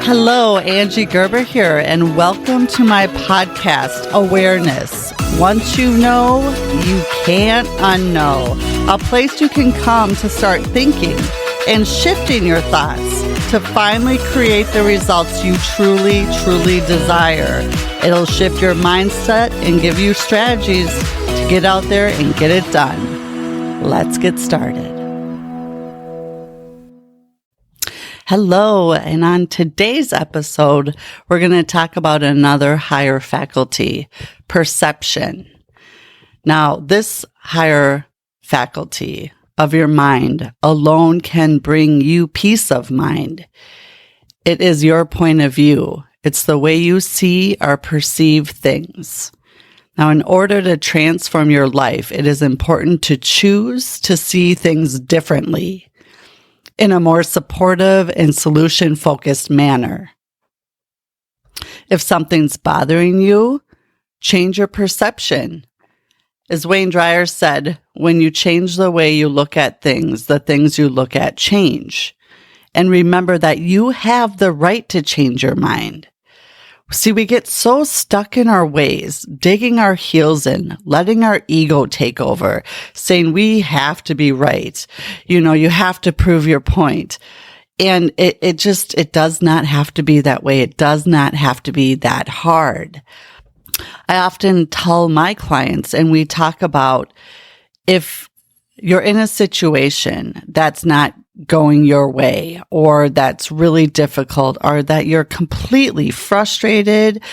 Hello, Angie Gerber here, and welcome to my podcast, Awareness. Once you know, you can't unknow. A place you can come to start thinking and shifting your thoughts to finally create the results you truly, truly desire. It'll shift your mindset and give you strategies to get out there and get it done. Let's get started. Hello, and on today's episode, we're going to talk about another higher faculty, perception. Now, this higher faculty of your mind alone can bring you peace of mind. It is your point of view. It's the way you see or perceive things. Now, in order to transform your life, it is important to choose to see things differently, in a more supportive and solution-focused manner. If something's bothering you, change your perception. As Wayne Dyer said, when you change the way you look at things, the things you look at change. And remember that you have the right to change your mind. See, we get so stuck in our ways, digging our heels in, letting our ego take over, saying we have to be right. You have to prove your point. And it does not have to be that way. It does not have to be that hard. I often tell my clients, and we talk about if you're in a situation that's not going your way, or that's really difficult, or that you're completely frustrated,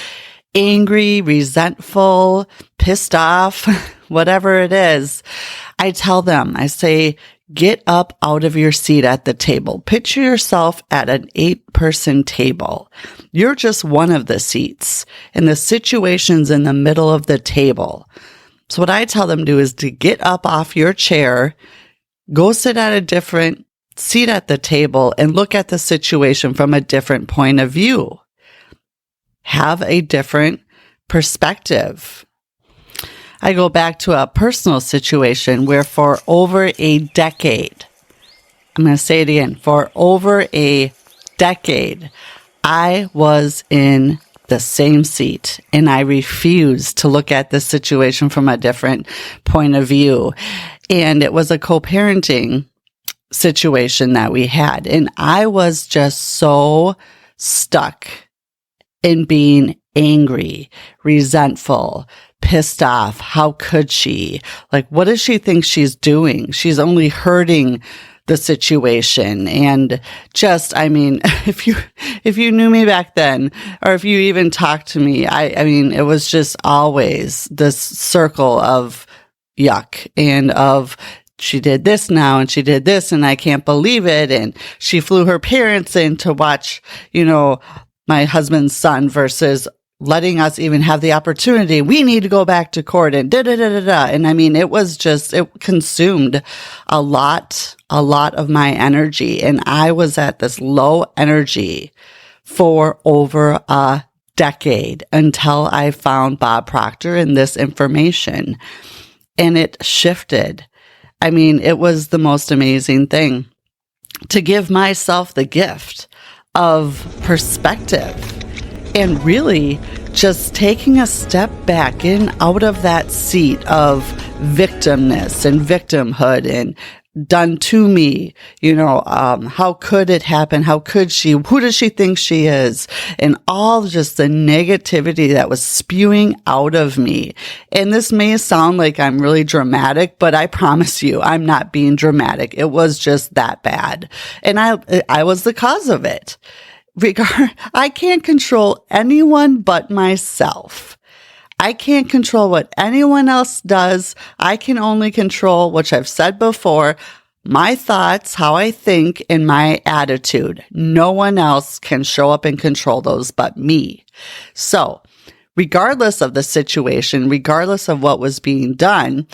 angry, resentful, pissed off, whatever it is, I tell them, I say, get up out of your seat at the table. Picture yourself at an 8-person table. You're just one of the seats, and the situation's in the middle of the table. So what I tell them to do is to get up off your chair, go sit at a different seat at the table, and look at the situation from a different point of view. Have a different perspective. I go back to a personal situation where for over a decade, I'm going to say it again, for over a decade, I was in the same seat and I refused to look at the situation from a different point of view. And it was a co-parenting situation that we had. And I was just so stuck in being angry, resentful, pissed off. How could she? What does she think she's doing? She's only hurting the situation. And if you knew me back then, or if you even talked to me, it was just always this circle of yuck and of she did this now and she did this and I can't believe it. And she flew her parents in to watch, my husband's son versus letting us even have the opportunity. We need to go back to court and da-da-da-da-da. And it consumed a lot of my energy. And I was at this low energy for over a decade until I found Bob Proctor and this information. And it shifted. It was the most amazing thing to give myself the gift of perspective and really just taking a step back in out of that seat of victimness and victimhood and done to me, how could it happen? How could she? Who does she think she is? And all just the negativity that was spewing out of me. And this may sound like I'm really dramatic, but I promise you, I'm not being dramatic. It was just that bad. And I was the cause of it. I can't control anyone but myself. I can't control what anyone else does. I can only control, which I've said before, my thoughts, how I think, and my attitude. No one else can show up and control those but me. So, regardless of the situation, regardless of what was being done,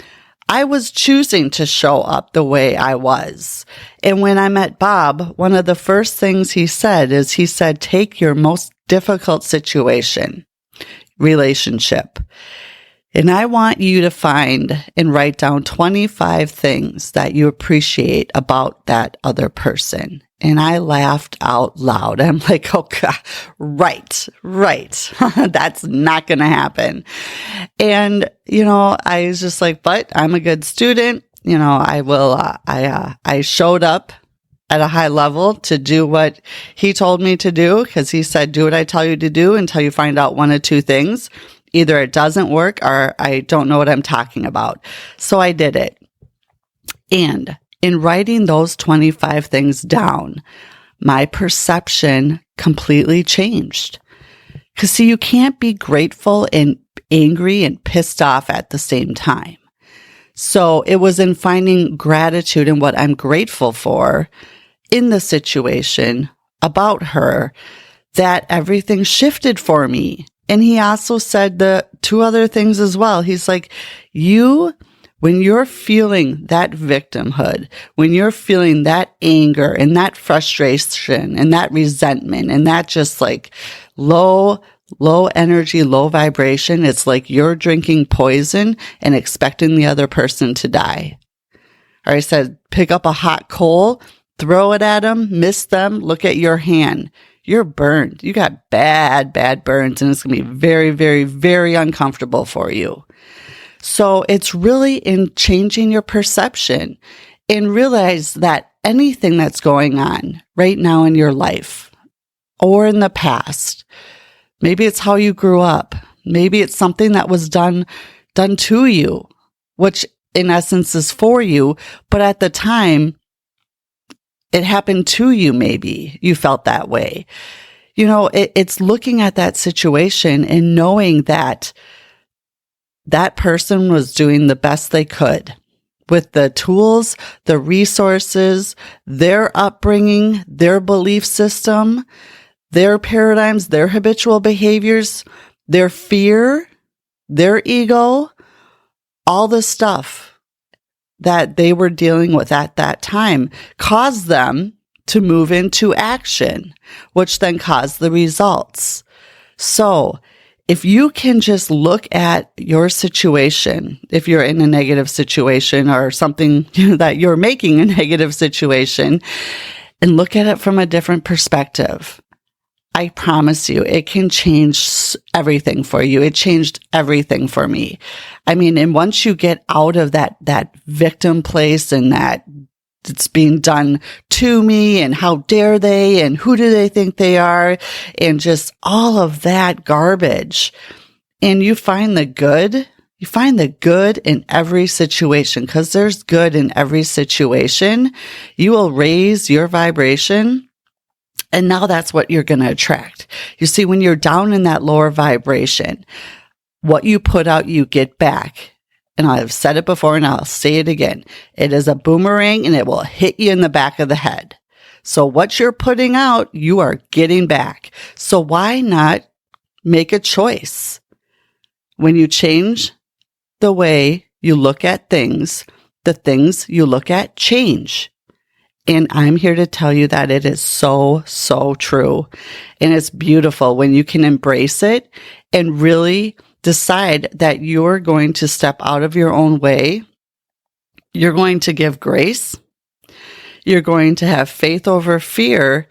I was choosing to show up the way I was. And when I met Bob, one of the first things he said, take your most difficult situation, relationship. And I want you to find and write down 25 things that you appreciate about that other person. And I laughed out loud. I'm like, oh God, right. That's not going to happen. And, I was just like, but I'm a good student. I showed up at a high level to do what he told me to do, because he said, do what I tell you to do until you find out one of two things. Either it doesn't work or I don't know what I'm talking about. So I did it. And in writing those 25 things down, my perception completely changed. Because see, you can't be grateful and angry and pissed off at the same time. So it was in finding gratitude in what I'm grateful for in the situation about her that everything shifted for me. And he also said the two other things as well. He's like, when you're feeling that victimhood, when you're feeling that anger and that frustration and that resentment and that just like low energy, low vibration, it's like you're drinking poison and expecting the other person to die. Or I said, pick up a hot coal, throw it at them, miss them, look at your hand. You're burned. You got bad burns, and it's going to be very, very, very uncomfortable for you. So it's really in changing your perception and realize that anything that's going on right now in your life or in the past, maybe it's how you grew up. Maybe it's something that was done to you, which in essence is for you, but at the time, it happened to you. Maybe you felt that way. It's looking at that situation and knowing that that person was doing the best they could with the tools, the resources, their upbringing, their belief system, their paradigms, their habitual behaviors, their fear, their ego, all the stuff that they were dealing with at that time caused them to move into action, which then caused the results. So if you can just look at your situation, if you're in a negative situation or something that you're making a negative situation, and look at it from a different perspective, I promise you, it can change everything for you. It changed everything for me. And once you get out of that victim place and that it's being done to me and how dare they and who do they think they are and just all of that garbage, and you find the good in every situation, because there's good in every situation. You will raise your vibration. And now that's what you're going to attract. You see, when you're down in that lower vibration, what you put out, you get back. And I've said it before and I'll say it again. It is a boomerang and it will hit you in the back of the head. So what you're putting out, you are getting back. So why not make a choice? When you change the way you look at things, the things you look at change. And I'm here to tell you that it is so, so true. And it's beautiful when you can embrace it and really decide that you're going to step out of your own way. You're going to give grace. You're going to have faith over fear.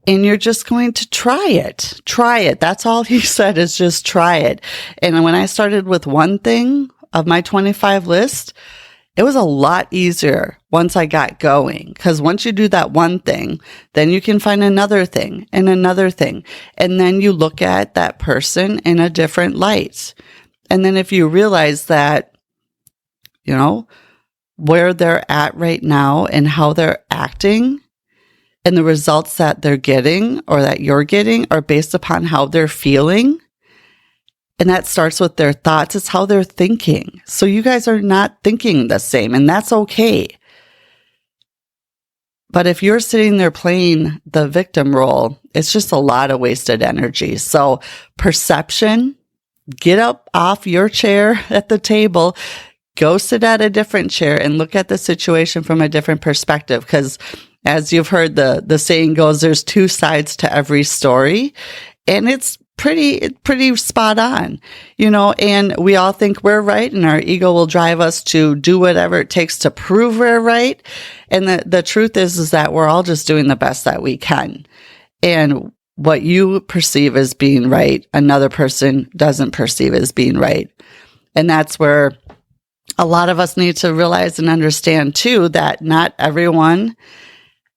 And you're just going to try it. Try it. That's all he said, is just try it. And when I started with one thing of my 25 list, it was a lot easier once I got going, because once you do that one thing, then you can find another thing and another thing. And then you look at that person in a different light. And then if you realize that, where they're at right now and how they're acting and the results that they're getting or that you're getting are based upon how they're feeling. And that starts with their thoughts. It's how they're thinking. So you guys are not thinking the same, and that's okay. But if you're sitting there playing the victim role, it's just a lot of wasted energy. So perception, get up off your chair at the table, go sit at a different chair and look at the situation from a different perspective. Because as you've heard, the saying goes, there's two sides to every story. And it's pretty spot on, and we all think we're right, and our ego will drive us to do whatever it takes to prove we're right. And the truth is that we're all just doing the best that we can. And what you perceive as being right, another person doesn't perceive as being right. And that's where a lot of us need to realize and understand too, that not everyone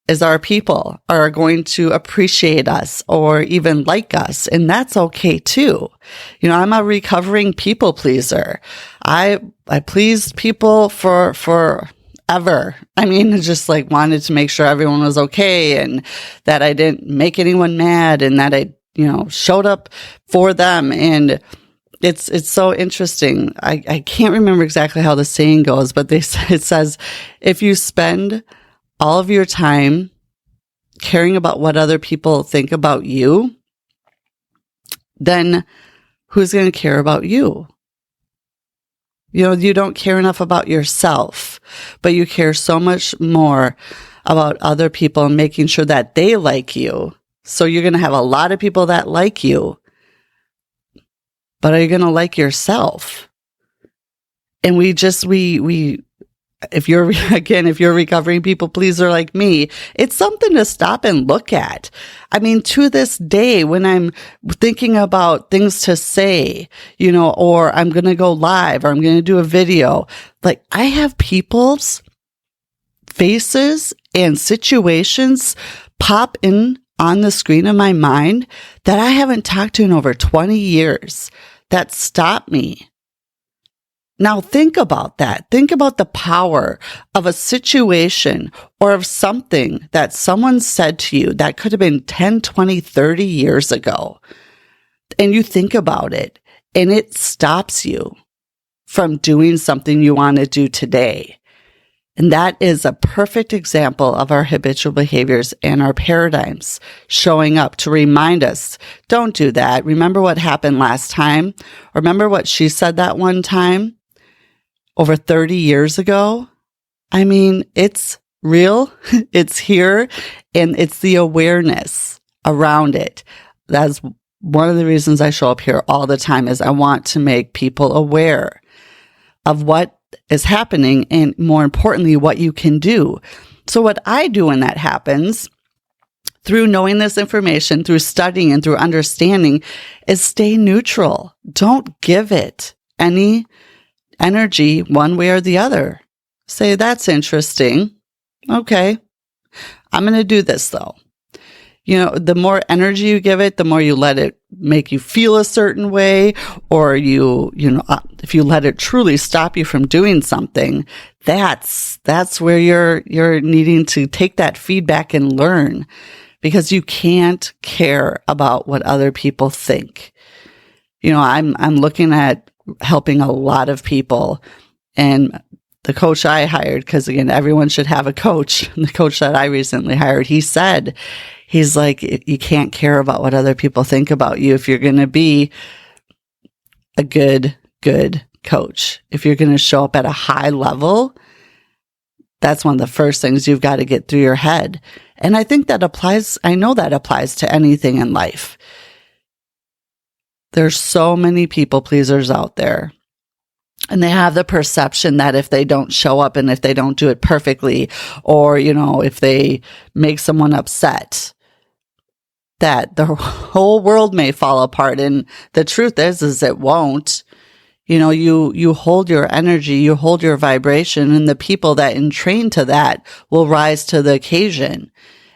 is our people, are going to appreciate us or even like us. And that's okay too. I'm a recovering people pleaser. I pleased people for ever. Just like wanted to make sure everyone was okay and that I didn't make anyone mad and that I, showed up for them. And it's so interesting. I can't remember exactly how the saying goes, but it says, if you spend all of your time caring about what other people think about you, then who's going to care about you? You don't care enough about yourself, but you care so much more about other people and making sure that they like you. So you're going to have a lot of people that like you, but are you going to like yourself? And if you're a recovering people pleaser like me, it's something to stop and look at. To this day, when I'm thinking about things to say, or I'm going to go live or I'm going to do a video, like I have people's faces and situations pop in on the screen of my mind that I haven't talked to in over 20 years that stop me. Now think about that. Think about the power of a situation or of something that someone said to you that could have been 10, 20, 30 years ago. And you think about it and it stops you from doing something you want to do today. And that is a perfect example of our habitual behaviors and our paradigms showing up to remind us, don't do that. Remember what happened last time? Remember what she said that one time? Over 30 years ago. It's real, it's here, and it's the awareness around it. That's one of the reasons I show up here all the time, is I want to make people aware of what is happening and, more importantly, what you can do. So what I do when that happens, through knowing this information, through studying and through understanding, is stay neutral. Don't give it any energy one way or the other. Say, that's interesting. Okay, I'm going to do this though. The more energy you give it, the more you let it make you feel a certain way, or if you let it truly stop you from doing something, that's where you're needing to take that feedback and learn, because you can't care about what other people think. I'm looking at helping a lot of people, and the coach I hired, because again, everyone should have a coach. The coach that I recently hired, he's like, you can't care about what other people think about you if you're going to be a good coach. If you're going to show up at a high level, that's one of the first things you've got to get through your head. And I think I know that applies to anything in life. There's so many people pleasers out there. And they have the perception that if they don't show up and if they don't do it perfectly, or, if they make someone upset, that the whole world may fall apart. And the truth is it won't. You hold your energy, you hold your vibration, and the people that entrain to that will rise to the occasion.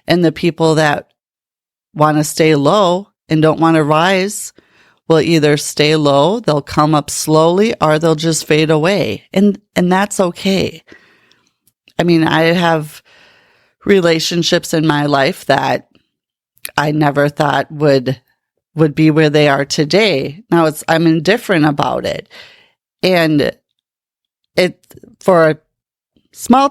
And the people that want to stay low and don't want to rise will either stay low, they'll come up slowly, or they'll just fade away. And that's okay. I have relationships in my life that I never thought would be where they are today. Now I'm indifferent about it. And it, for a small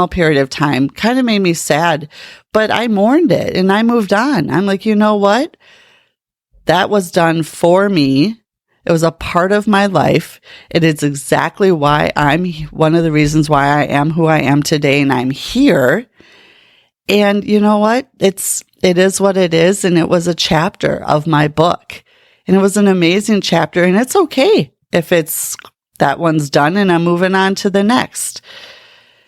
period of time, kind of made me sad, but I mourned it and I moved on. I'm like, you know what? That was done for me. It was a part of my life. It is exactly why one of the reasons why I am who I am today, and I'm here. And you know what? It's it is what it is. And it was a chapter of my book. And it was an amazing chapter. And it's okay if that one's done and I'm moving on to the next.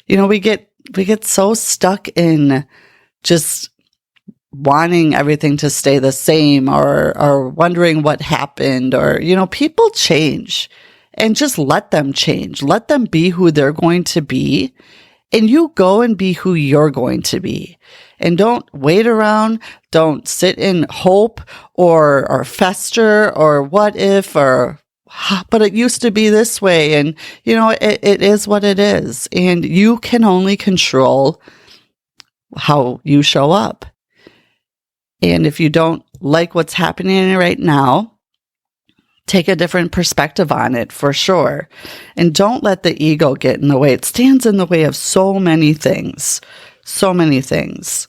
We get so stuck in just wanting everything to stay the same or wondering what happened or, people change, and just let them change. Let them be who they're going to be, and you go and be who you're going to be. And don't wait around. Don't sit in hope or fester or what if but it used to be this way. And, it is what it is. And you can only control how you show up. And if you don't like what's happening right now, take a different perspective on it for sure. And don't let the ego get in the way. It stands in the way of so many things. So many things.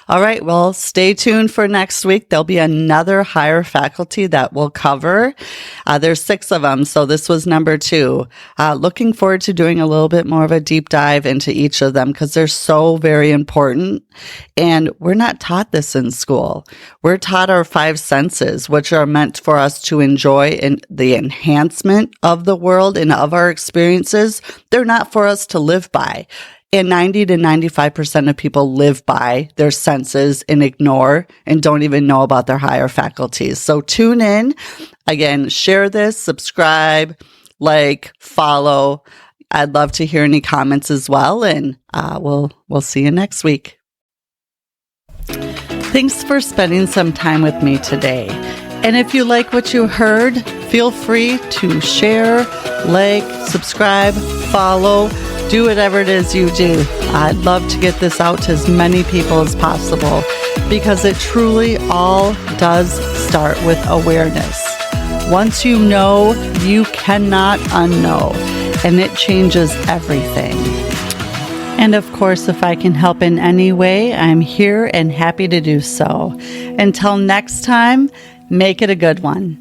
All right, well, stay tuned for next week. There'll be another higher faculty that we'll cover. There's 6 of them, so this was number 2. Looking forward to doing a little bit more of a deep dive into each of them because they're so very important. And we're not taught this in school. We're taught our 5 senses, which are meant for us to enjoy in the enhancement of the world and of our experiences. They're not for us to live by. And 90 to 95% of people live by their senses and ignore and don't even know about their higher faculties. So tune in. Again, share this, subscribe, follow. I'd love to hear any comments as well. And we'll see you next week. Thanks for spending some time with me today. And if you like what you heard, feel free to share, subscribe, follow. Do whatever it is you do. I'd love to get this out to as many people as possible because it truly all does start with awareness. Once you know, you cannot unknow, and it changes everything. And of course, if I can help in any way, I'm here and happy to do so. Until next time, make it a good one.